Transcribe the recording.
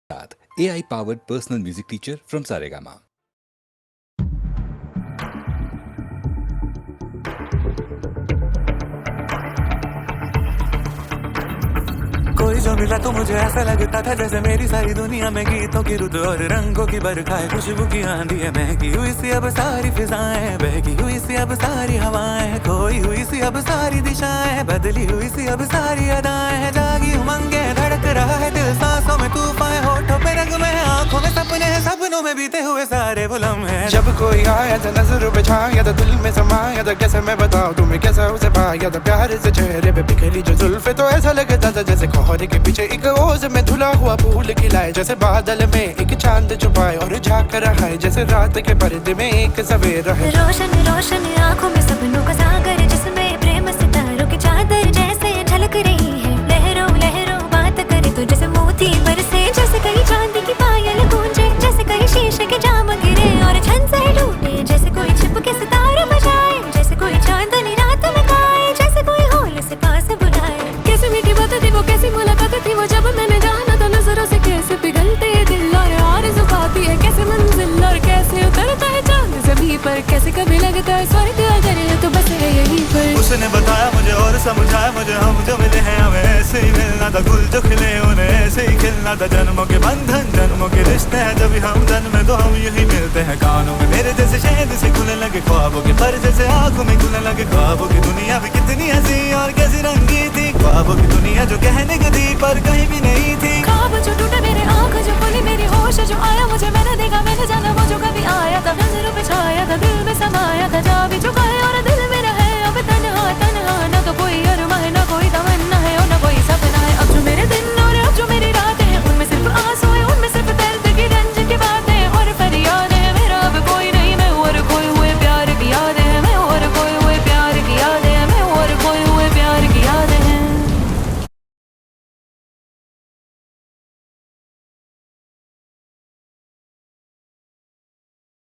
AI powered personal music teacher from Saregama. कोई जो मिला तो मुझे ऐसा लगता था जैसे मेरी सारी दुनिया में गीतों की रुत और रंगों की बरखा है, खुशबू की आंधी है, महकी हुई सी अब सारी फिजाएं, बहकी हुई सी अब सारी हवाएं, खोई हुई सी अब सारी दिशाएं, बदली हुई सी अब सारी अदाएं, जागी उमंगे धड़क रहा है दिल, सांसों में तूफान, होठों पे रंग में, आंखों में सपने हैं, सपनों में बीते हुए सारे वो लम्हे। जब कोई आया था नजर पे छाया था, दिल में समाया था, कैसे मैं बताऊं तुम्हें कैसा उसे पाया था, प्यार से चेहरे पे बिखरी जो जुल्फे, तो ऐसा लगता था जैसे कोहरे के पीछे एक ओस में धुला हुआ फूल खिलाए, जैसे बादल में एक चांद छुपाए और झांक रहा है, जैसे रात के पर्दे में एक सवेरा है। रोशन रोशन आंखों में सपनों का सागर, जिसमें प्रेम सितारों की चादर जैसे झलक रही है, लहरों लहरों बात करे तो जैसे मोती बरसे, जैसे कहीं चांदी की पायल गूंजे, जैसे कहीं शीशे के जाम गिरे और छन से टूटे, जैसे कोई छिप के सितारे बजाए, जैसे कोई चांदनी रात में गाए, जैसे कोई होल से पास बुलाए। कैसी मीठी बात थी वो, कैसी मुलाकात थी वो, जब मैंने जाना तो नजरों से कैसे पिघलते दिल और आरज़ू पाती है, कैसे मंजिल और कैसे उतरता है चांद ज़मीं पर, कैसे कभी लगता है स्वर्ग अगर है तो बस है यहीं पर। उसने बताया मुझे और समझाया मुझे, हम जो मिले हैं हमें ऐसे ही मिलना था, गुल जो खिले उन्हें ऐसे ही खिलना था, जन्मों के बंधन जन्मों के रिश्ते हैं, जब हम जन्म में तो हम यही मिलते हैं, कानों में मेरे जैसे शहद से खुलने लगे ख्वाबों के पर, जैसे आंखों में खुलने लगे ख्वाबों की दुनिया भी कितनी हंसी और कैसी रंगी थी, ख्वाबों की दुनिया जो कहने को थी पर कहीं भी नहीं थी, ख्वाब जो टूटे मेरे